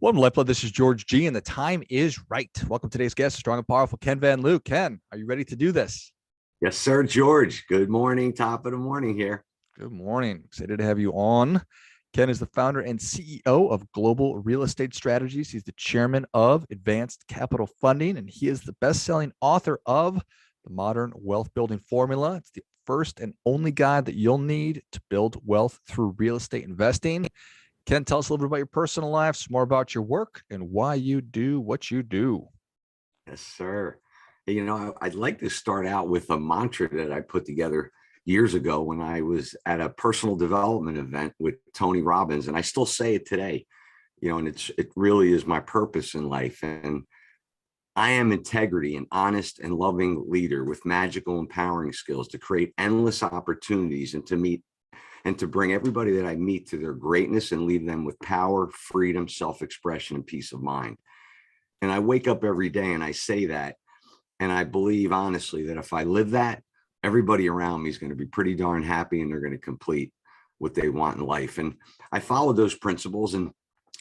Welcome to LifeBlood. This is George G, and the time is right. Welcome to today's guest, strong and powerful Ken Van Liew. Ken, are you ready to do this? Yes, sir, George. Good morning. Top of the morning here. Good morning. Excited to have you on. Ken is the founder and CEO of Global Real Estate Strategies. He's the chairman of Advanced Capital Funding, and he is the best-selling author of The Modern Wealth Building Formula. It's the first and only guide that you'll need to build wealth through real estate investing. Ken, tell us a little bit about your personal life, some more about your work, and why you do what you do. Yes, sir. Hey, I'd like to start out with a mantra that I put together years ago when I was at a personal development event with Tony Robbins, and I still say it today. And it really is my purpose in life. And I am integrity, an honest and loving leader with magical empowering skills to create endless opportunities and to meet and to bring everybody that I meet to their greatness and leave them with power, freedom, self-expression, and peace of mind. And I wake up every day and I say that, and I believe honestly that if I live that, everybody around me is going to be pretty darn happy and they're going to complete what they want in life. And I followed those principles, and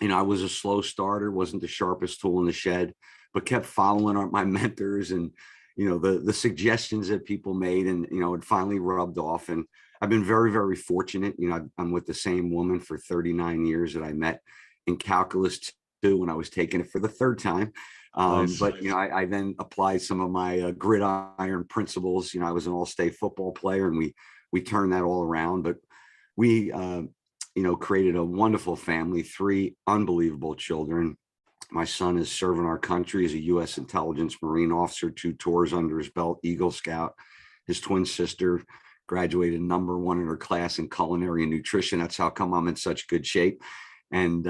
I was a slow starter, wasn't the sharpest tool in the shed, but kept following my mentors and the suggestions that people made, and it finally rubbed off. And I've been very, very fortunate. I'm with the same woman for 39 years that I met in calculus 2 when I was taking it for the third time. Nice. But I then applied some of my gridiron principles. I was an all-state football player, and we turned that all around. But we created a wonderful family, 3 unbelievable children. My son is serving our country as a U.S. intelligence Marine officer, 2 tours under his belt, Eagle Scout. His twin sister graduated #1 in her class in culinary and nutrition. That's how come I'm in such good shape. And,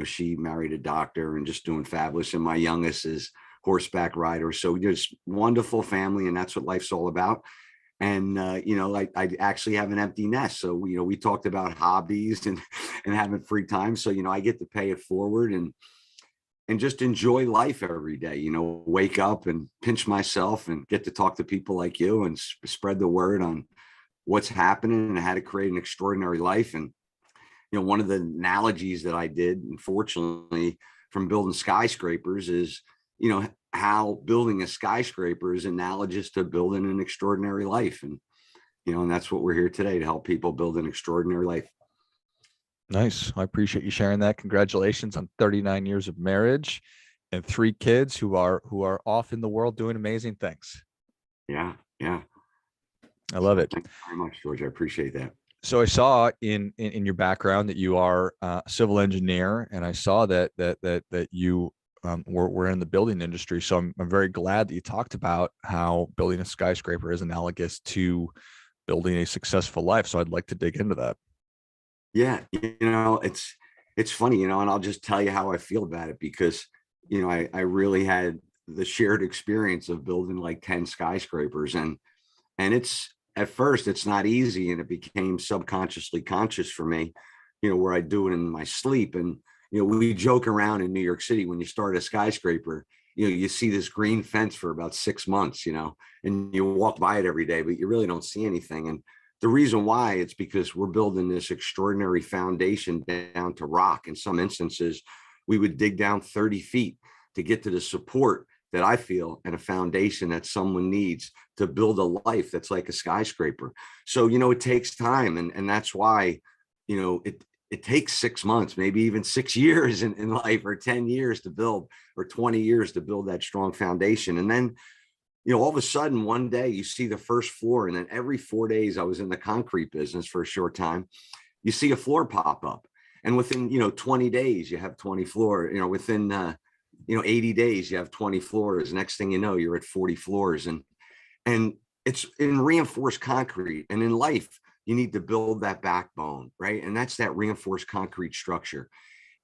she married a doctor and just doing fabulous. And my youngest is horseback rider. So just wonderful family. And that's what life's all about. And, I actually have an empty nest. So, we talked about hobbies and having free time. So, I get to pay it forward and just enjoy life every day, wake up and pinch myself and get to talk to people like you and spread the word on what's happening and how to create an extraordinary life. And, one of the analogies that I did, unfortunately, from building skyscrapers is, how building a skyscraper is analogous to building an extraordinary life. And, and that's what we're here today, to help people build an extraordinary life. Nice. I appreciate you sharing that. Congratulations on 39 years of marriage and 3 kids who are off in the world doing amazing things. Yeah. I love it. Thank you very much, George. I appreciate that. So I saw in your background that you are a civil engineer, and I saw that you were in the building industry. So I'm very glad that you talked about how building a skyscraper is analogous to building a successful life. So I'd like to dig into that. Yeah, it's funny, and I'll just tell you how I feel about it, because, I really had the shared experience of building like 10 skyscrapers, and it's, at first, it's not easy, and it became subconsciously conscious for me, where I do it in my sleep. And, we joke around in New York City, when you start a skyscraper, you see this green fence for about 6 months, and you walk by it every day, but you really don't see anything. And the reason why, it's because we're building this extraordinary foundation down to rock. In some instances, we would dig down 30 feet to get to the support that I feel, and a foundation that someone needs to build a life that's like a skyscraper. So, it takes time. And that's why, it takes 6 months, maybe even 6 years in life, or 10 years to build, or 20 years to build that strong foundation. And then, all of a sudden, one day you see the first floor, and then every 4 days, I was in the concrete business for a short time, you see a floor pop up. And within, 20 days, you have 20 floor, within, 80 days, you have 20 floors. Next thing you know, you're at 40 floors. And it's in reinforced concrete. And in life, you need to build that backbone, right? And that's that reinforced concrete structure.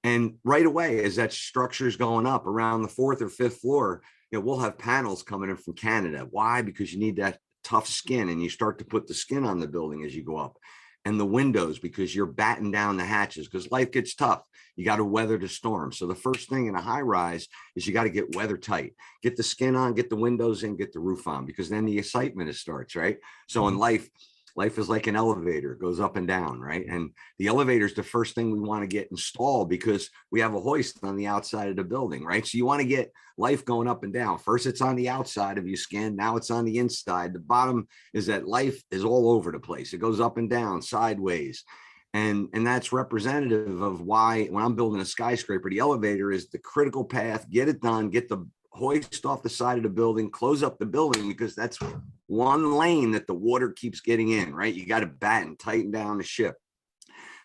And right away, as that structure is going up around the 4th or 5th floor, we'll have panels coming in from Canada. Why? Because you need that tough skin, and you start to put the skin on the building as you go up. And the windows, because you're batting down the hatches, because life gets tough. You got to weather the storm. So the first thing in a high rise is you got to get weather tight, get the skin on, get the windows in, get the roof on, because then the excitement starts, right? So in life, Life is like an elevator, it goes up and down, right? And the elevator is the first thing we want to get installed because we have a hoist on the outside of the building, right? So you want to get life going up and down. First, it's on the outside of your skin. Now it's on the inside. The bottom is that life is all over the place. It goes up and down, sideways. And that's representative of why when I'm building a skyscraper, the elevator is the critical path. Get it done, get the hoist off the side of the building, close up the building, because that's one lane that the water keeps getting in, right? You got to batten, tighten down the ship.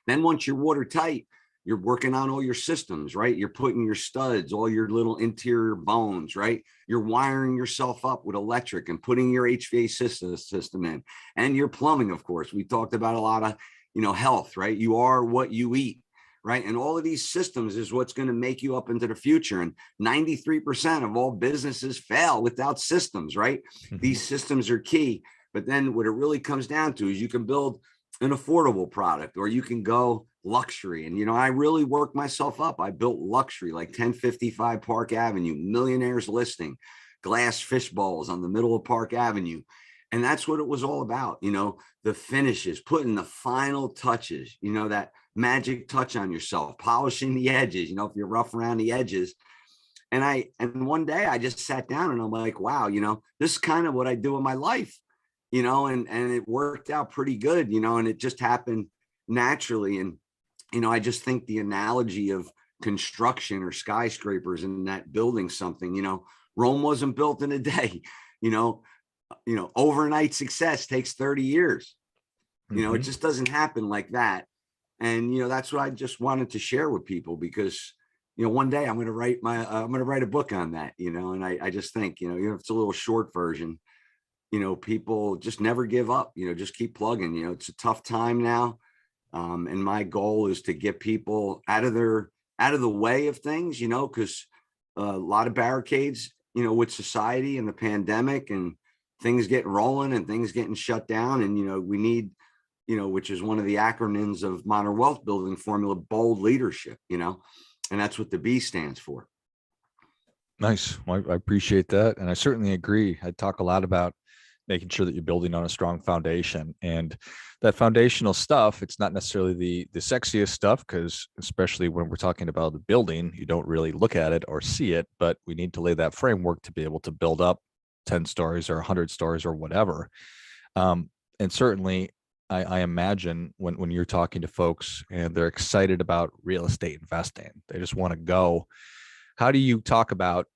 Then once you're watertight, you're working on all your systems, right? You're putting your studs, all your little interior bones, right? You're wiring yourself up with electric and putting your HVAC system in, and your plumbing, of course. We talked about a lot of, health, right? You are what you eat, right? And all of these systems is what's going to make you up into the future. And 93% of all businesses fail without systems, right? These systems are key. But then what it really comes down to is you can build an affordable product, or you can go luxury. And, I really worked myself up. I built luxury, like 1055 Park Avenue, Millionaire's listing, glass fish bowls on the middle of Park Avenue. And that's what it was all about, the finishes, putting the final touches, that magic touch on yourself, polishing the edges, if you're rough around the edges. And one day I just sat down and I'm like, wow, this is kind of what I do in my life, and it worked out pretty good, and it just happened naturally. And, I just think the analogy of construction or skyscrapers and that building something, Rome wasn't built in a day, overnight success takes 30 years. It just doesn't happen like that. And, that's what I just wanted to share with people, because, one day I'm going to write a book on that, and I just think, if it's a little short version, people just never give up, just keep plugging, it's a tough time now. And my goal is to get people out of the way of things, because a lot of barricades, with society and the pandemic and things getting rolling and things getting shut down. And, we need, which is one of the acronyms of modern wealth building formula, bold leadership, and that's what the B stands for. Nice. Well, I appreciate that. And I certainly agree. I talk a lot about making sure that you're building on a strong foundation, and that foundational stuff, it's not necessarily the sexiest stuff, because especially when we're talking about the building, you don't really look at it or see it, but we need to lay that framework to be able to build up 10 stories or 100 stories or whatever. And certainly I imagine when you're talking to folks and they're excited about real estate investing, they just want to go. How do you talk about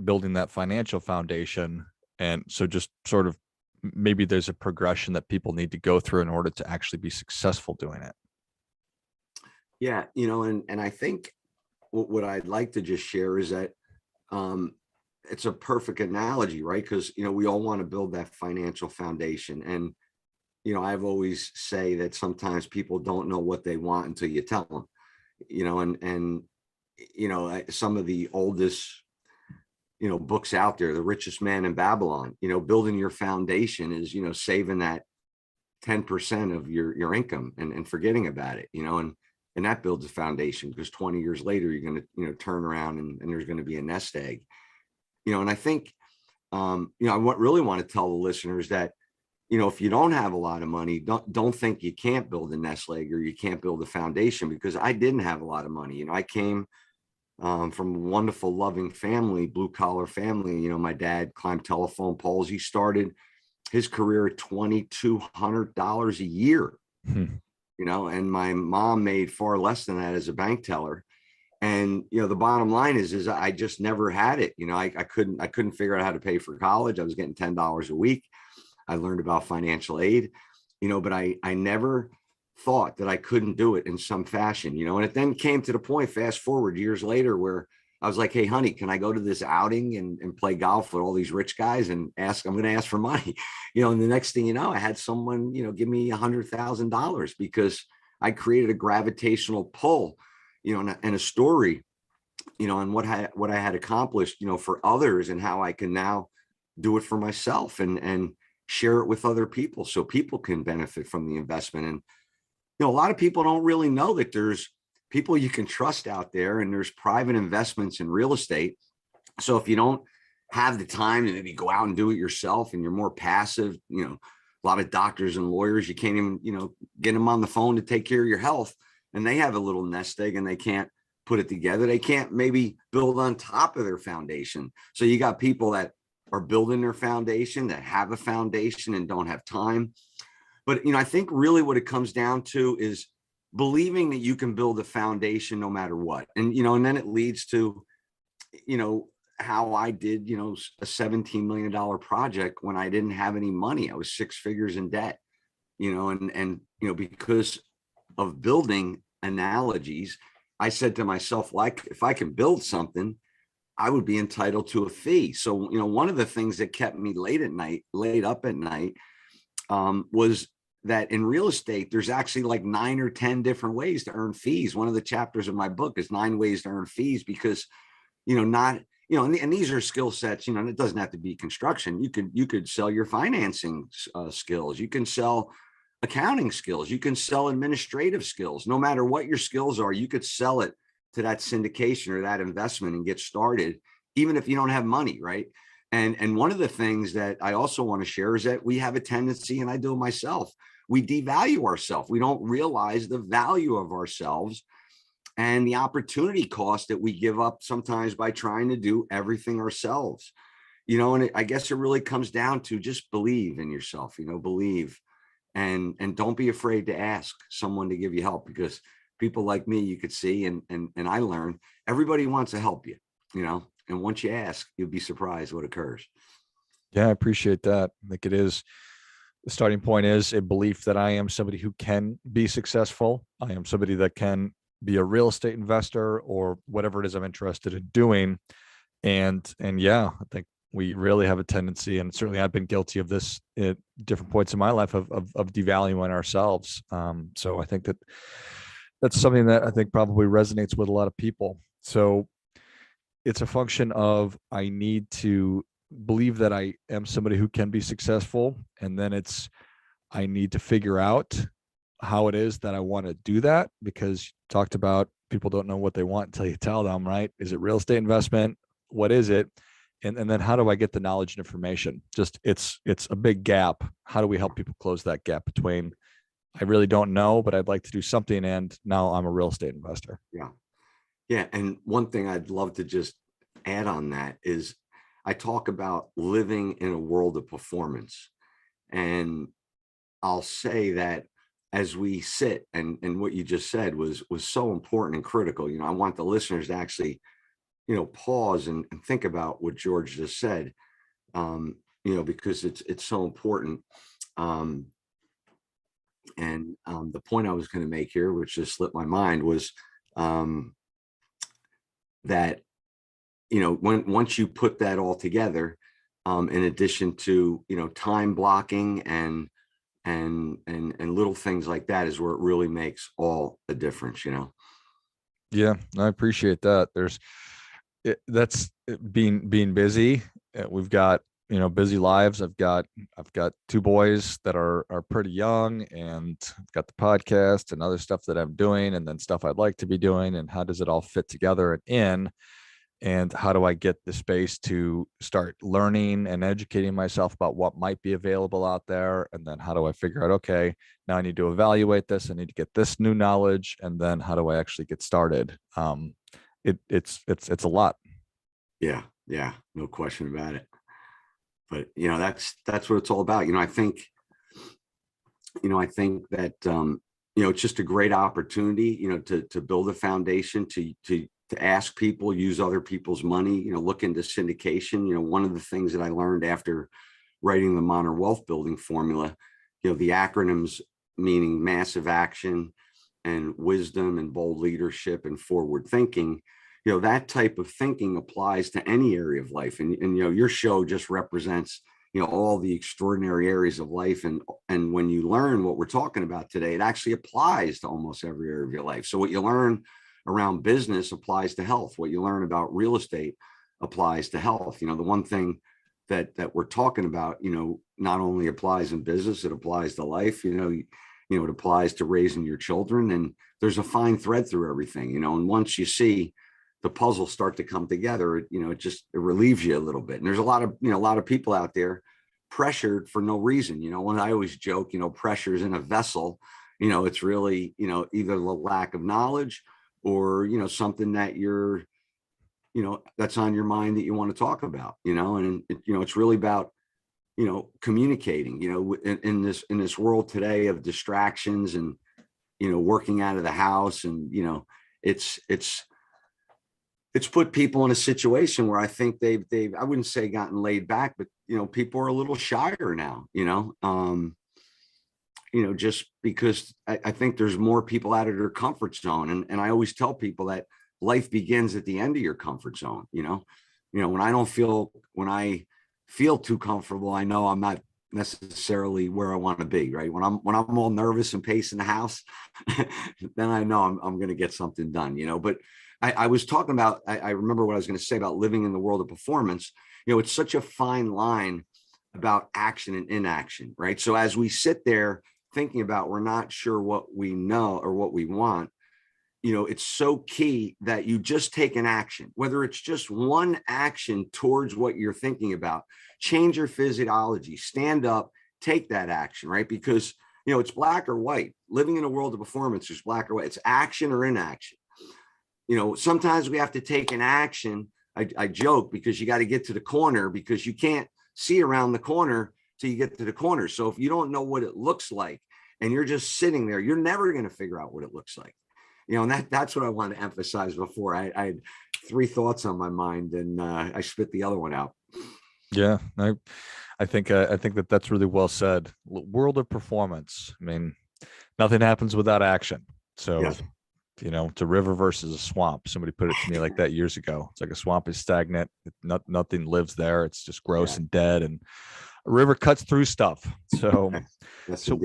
building that financial foundation? And so just sort of maybe there's a progression that people need to go through in order to actually be successful doing it. Yeah. And I think what I'd like to just share is that it's a perfect analogy, right? Because, we all want to build that financial foundation. And, I've always say that sometimes people don't know what they want until you tell them, and some of the oldest, books out there, The Richest Man in Babylon, building your foundation is, saving that 10% of your income and forgetting about it, and that builds a foundation, because 20 years later, you're going to, turn around and there's going to be a nest egg, and I think, I really want to tell the listeners that, if you don't have a lot of money, don't think you can't build a nest egg or you can't build a foundation, because I didn't have a lot of money. I came from a wonderful, loving family, blue collar family. My dad climbed telephone poles. He started his career at $2,200 a year, and my mom made far less than that as a bank teller. And, the bottom line is I just never had it. I couldn't figure out how to pay for college. I was getting $10 a week. I learned about financial aid, but I never thought that I couldn't do it in some fashion, and it then came to the point, fast forward years later, where I was like, hey, honey, can I go to this outing and play golf with all these rich guys and I'm going to ask for money, and the next thing I had someone, give me $100,000 because I created a gravitational pull, and a story, and what I had accomplished, for others, and how I can now do it for myself and share it with other people so people can benefit from the investment. And, a lot of people don't really know that there's people you can trust out there, and there's private investments in real estate. So if you don't have the time to maybe go out and do it yourself, and you're more passive, a lot of doctors and lawyers, you can't even, get them on the phone to take care of your health. And they have a little nest egg and they can't put it together. They can't maybe build on top of their foundation. So you got people that are building their foundation, that have a foundation and don't have time. But, I think really what it comes down to is believing that you can build a foundation no matter what. And, and then it leads to, how I did, a $17 million project when I didn't have any money. I was 6 figures in debt, and because of building analogies, I said to myself, like, if I can build something, I would be entitled to a fee. So, one of the things that kept me laid up at night, was that in real estate, there's actually like 9 or 10 different ways to earn fees. One of the chapters of my book is 9 ways to earn fees, because, and these are skill sets, and it doesn't have to be construction. You could sell your financing skills. You can sell accounting skills. You can sell administrative skills. No matter what your skills are, you could sell it to that syndication or that investment and get started, even if you don't have money, right? And one of the things that I also want to share is that we have a tendency, and I do it myself, we devalue ourselves. We don't realize the value of ourselves and the opportunity cost that we give up sometimes by trying to do everything ourselves. And I guess it really comes down to just believe in yourself, believe, and don't be afraid to ask someone to give you help, because people like me, you could see, and I learned, everybody wants to help you, and once you ask, you'll be surprised what occurs. Yeah, I appreciate that. I think the starting point is a belief that I am somebody who can be successful. I am somebody that can be a real estate investor or whatever it is I'm interested in doing. And yeah, I think we really have a tendency, and certainly I've been guilty of this at different points in my life, of devaluing ourselves. So I think that's something that I think probably resonates with a lot of people. So it's a function of, I need to believe that I am somebody who can be successful. And then I need to figure out how it is that I want to do that, because you talked about people don't know what they want until you tell them, right? Is it real estate investment? What is it? And then how do I get the knowledge and information? Just it's a big gap. How do we help people close that gap between, I really don't know, but I'd like to do something, and now I'm a real estate investor? Yeah. Yeah. And one thing I'd love to just add on that is, I talk about living in a world of performance. And I'll say that as we sit, and what you just said was so important and critical. I want the listeners to actually, pause and think about what George just said, because it's so important. The point I was going to make here, which just slipped my mind, was that, once you put that all together, in addition to, time blocking and little things like that, is where it really makes all the difference, Yeah, I appreciate that. That's being busy. We've got, busy lives. I've got 2 boys that are pretty young, and I've got the podcast and other stuff that I'm doing, and then stuff I'd like to be doing. And how does it all fit together and how do I get the space to start learning and educating myself about what might be available out there? And then how do I figure out, okay, now I need to evaluate this. I need to get this new knowledge. And then how do I actually get started? It's a lot. Yeah. Yeah. No question about it. But, that's what it's all about. I think that, it's just a great opportunity, to build a foundation, to ask people, use other people's money, look into syndication. One of the things that I learned after writing the Modern Wealth Building Formula, the acronyms, meaning massive action and wisdom and bold leadership and forward thinking, that type of thinking applies to any area of life. And your show just represents, all the extraordinary areas of life. And when you learn what we're talking about today, it actually applies to almost every area of your life. So what you learn around business applies to health. What you learn about real estate applies to health. The one thing that we're talking about, not only applies in business, it applies to life. It applies to raising your children, and there's a fine thread through everything. And once you see the puzzle start to come together, it relieves you a little bit. And there's a lot of people out there pressured for no reason. When I always joke, pressure is in a vessel, it's really, either the lack of knowledge or, something that you're, that's on your mind that you want to talk about, and it's really about, communicating, in this world today of distractions and, working out of the house, and, it's put people in a situation where I think they've I wouldn't say gotten laid back, but people are a little shyer now, just because I think there's more people out of their comfort zone. And I always tell people that life begins at the end of your comfort zone. When I feel too comfortable, I know I'm not necessarily where I want to be, right? When I'm all nervous and pacing the house, then I know I'm going to get something done, but I was talking about, I remember what I was going to say about living in the world of performance. It's such a fine line about action and inaction, right? So as we sit there thinking about, we're not sure what we know or what we want, it's so key that you just take an action, whether it's just one action towards what you're thinking about. Change your physiology, stand up, take that action, right? Because, it's black or white. Living in a world of performance is black or white. It's action or inaction. Sometimes we have to take an action. I joke because you got to get to the corner, because you can't see around the corner till you get to the corner. So if you don't know what it looks like and you're just sitting there, you're never going to figure out what it looks like. And that's what I want to emphasize before. I had 3 thoughts on my mind, and I spit the other one out. Yeah, I think that's really well said. World of performance. I mean, nothing happens without action. So, Yes. It's a river versus a swamp. Somebody put it to me like that years ago. It's like a swamp is stagnant. Nothing lives there. It's just gross and dead. And a river cuts through stuff. So, Yes, so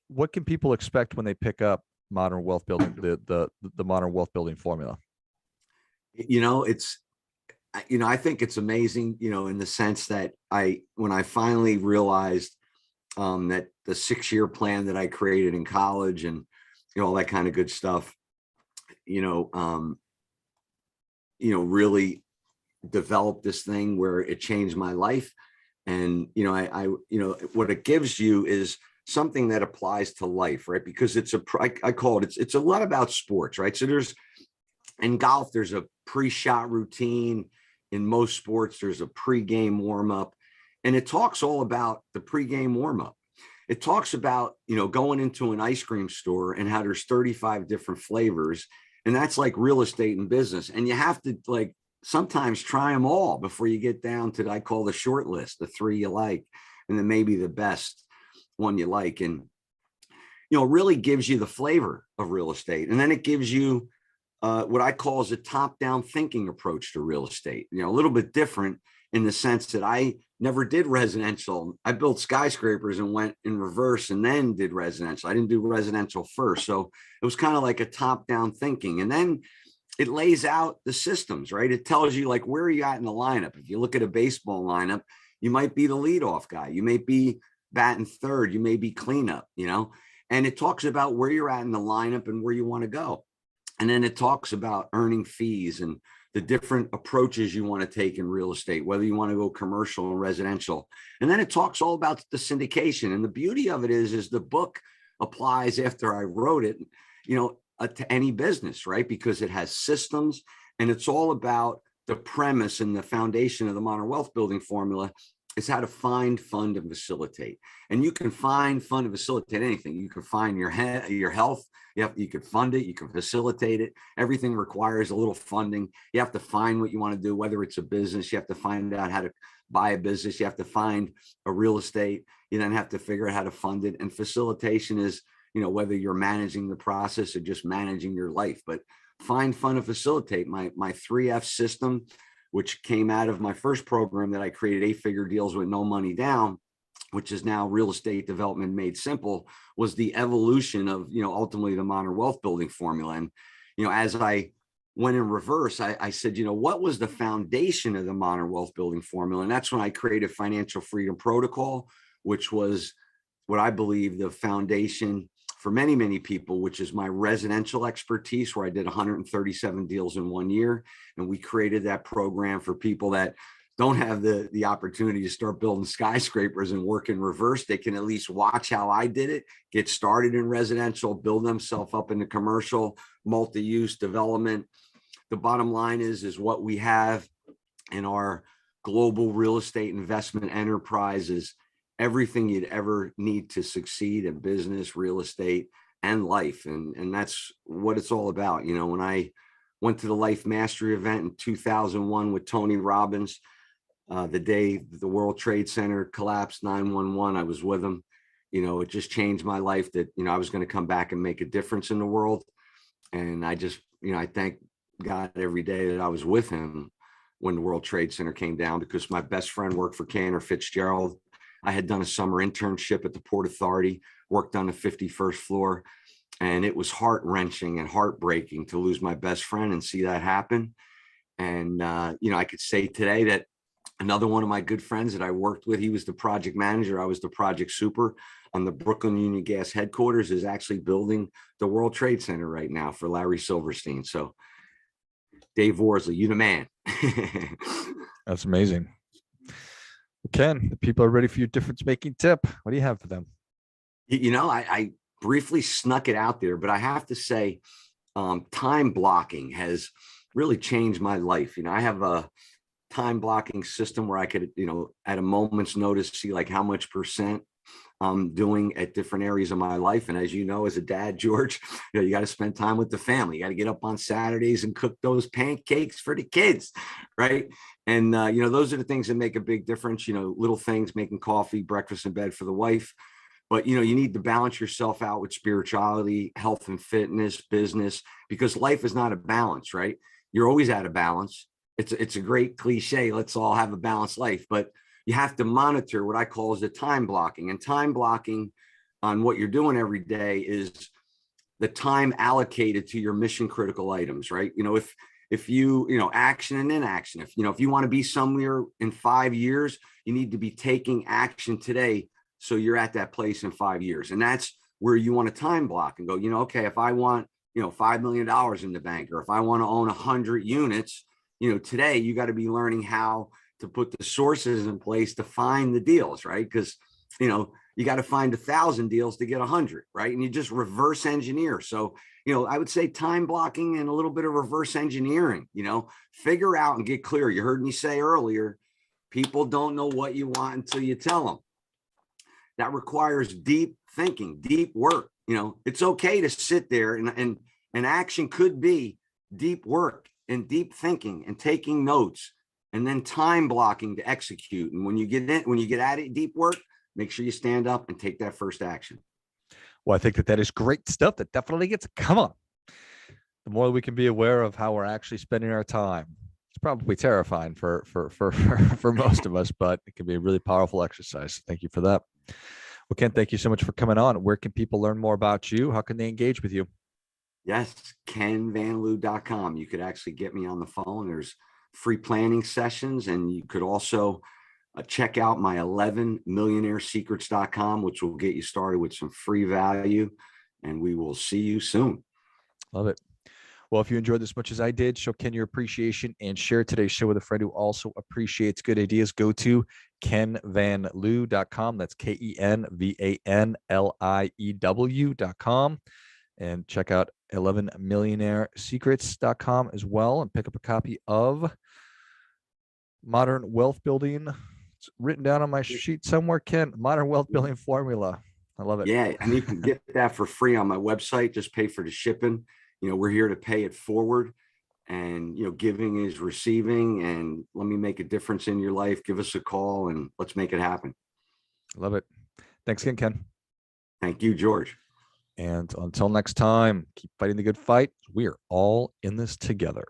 what can people expect when they pick up modern wealth building, the modern wealth building formula? I think it's amazing, in the sense that when I finally realized that the 6-year plan that I created in college and, all that kind of good stuff, really developed this thing where it changed my life. And, what it gives you is something that applies to life, right? Because I call it's a lot about sports, right? So in golf, there's a pre-shot routine. In most sports, there's a pre-game warm-up, and it talks all about the pre-game warm-up. It talks about, going into an ice cream store and how there's 35 different flavors. And that's like real estate and business. And you have to sometimes try them all before you get down to, I call the short list, the 3 you like, and then maybe the best one you like. And, it really gives you the flavor of real estate. And then it gives you what I call is a top-down thinking approach to real estate, a little bit different in the sense that I never did residential. I built skyscrapers and went in reverse and then did residential. I didn't do residential first. So it was kind of like a top-down thinking. And then it lays out the systems, right? It tells you where are you at in the lineup. If you look at a baseball lineup, you might be the leadoff guy. You may be batting third. You may be cleanup, and it talks about where you're at in the lineup and where you want to go. And then it talks about earning fees and the different approaches you want to take in real estate, whether you want to go commercial and residential. And then it talks all about the syndication. And the beauty of it is the book applies after I wrote it, to any business, right? Because it has systems, and it's all about the premise and the foundation of the modern wealth building formula is how to find, fund, and facilitate. And you can find, fund, and facilitate anything. You can find your health. You can fund it. You can facilitate it. Everything requires a little funding. You have to find what you want to do, whether it's a business. You have to find out how to buy a business. You have to find a real estate. You then have to figure out how to fund it. And facilitation is, whether you're managing the process or just managing your life. But find, fund, and facilitate. My 3F system, which came out of my first program that I created, 8-figure deals with no money down, which is now real estate development made simple, was the evolution of, ultimately the modern wealth building formula. And, as I went in reverse, I said, what was the foundation of the modern wealth building formula? And that's when I created Financial Freedom Protocol, which was what I believe the foundation for many, many people, which is my residential expertise, where I did 137 deals in 1 year. And we created that program for people that don't have the opportunity to start building skyscrapers and work in reverse, they can at least watch how I did it, get started in residential, build themselves up into commercial, multi-use development. The bottom line is what we have in our global real estate investment enterprise is everything you'd ever need to succeed in business, real estate, and life. And that's what it's all about. You know, when I went to the Life Mastery event in 2001 with Tony Robbins, the day the World Trade Center collapsed, 9/11, I was with him. You know, it just changed my life that, you know, I was going to come back and make a difference in the world. And I just, you know, I thank God every day that I was with him when the World Trade Center came down, because my best friend worked for Cantor Fitzgerald. I had done a summer internship at the Port Authority, worked on the 51st floor, and it was heart-wrenching and heartbreaking to lose my best friend and see that happen. And, you know, I could say today that another one of my good friends that I worked with, he was the project manager, I was the project super on the Brooklyn Union Gas headquarters, is actually building the World Trade Center right now for Larry Silverstein. So Dave Worsley, you the man. That's amazing. Ken, the people are ready for your difference-making tip. What do you have for them? You know, I briefly snuck it out there, but I have to say, time blocking has really changed my life. You know, I have a time blocking system where I could, you know, at a moment's notice, see like how much percent I'm doing at different areas of my life. And as you know, as a dad, George, you know, you got to spend time with the family. You got to get up on Saturdays and cook those pancakes for the kids, right? And, you know, those are the things that make a big difference, you know, little things, making coffee, breakfast in bed for the wife. But, you know, you need to balance yourself out with spirituality, health and fitness, business, because life is not a balance, right? You're always out of balance. It's a great cliche. Let's all have a balanced life, but you have to monitor what I call is the time blocking. And time blocking on what you're doing every day is the time allocated to your mission critical items, right? You know, if you know, action and inaction, if, you know, if you want to be somewhere in 5 years, you need to be taking action today, so you're at that place in 5 years. And that's where you want to time block and go, you know, okay, if I want, you know, $5 million in the bank, or if I want to own 100 units, you know, today you got to be learning how to put the sources in place to find the deals, right? Because, you know, you got to find 1,000 deals to get 100, right? And you just reverse engineer. So, you know, I would say time blocking and a little bit of reverse engineering, you know, figure out and get clear. You heard me say earlier, people don't know what you want until you tell them. That requires deep thinking, deep work. You know, it's okay to sit there and action could be deep work and deep thinking and taking notes, and then time blocking to execute. And when you get at it, deep work, make sure you stand up and take that first action. Well, I think that is great stuff. That definitely gets, come on. The more we can be aware of how we're actually spending our time, it's probably terrifying for most of us, but it can be a really powerful exercise. Thank you for that. Well, Ken, thank you so much for coming on. Where can people learn more about you? How can they engage with you? Yes, kenvanliew.com. You could actually get me on the phone. There's free planning sessions, and you could also check out my 11millionairesecrets.com, which will get you started with some free value, and we will see you soon. Love it. Well, if you enjoyed this as much as I did, show Ken your appreciation and share today's show with a friend who also appreciates good ideas. Go to kenvanliew.com. That's KenVanLiew.com. And check out 11millionairesecrets.com as well, and pick up a copy of Modern Wealth Building. It's written down on my sheet somewhere, Ken. Modern Wealth Building Formula. I love it. Yeah, and you can get that for free on my website. Just pay for the shipping. You know, we're here to pay it forward, and, you know, giving is receiving, and let me make a difference in your life. Give us a call and let's make it happen. Love it. Thanks again, Ken. Thank you, George. And until next time, keep fighting the good fight. We are all in this together.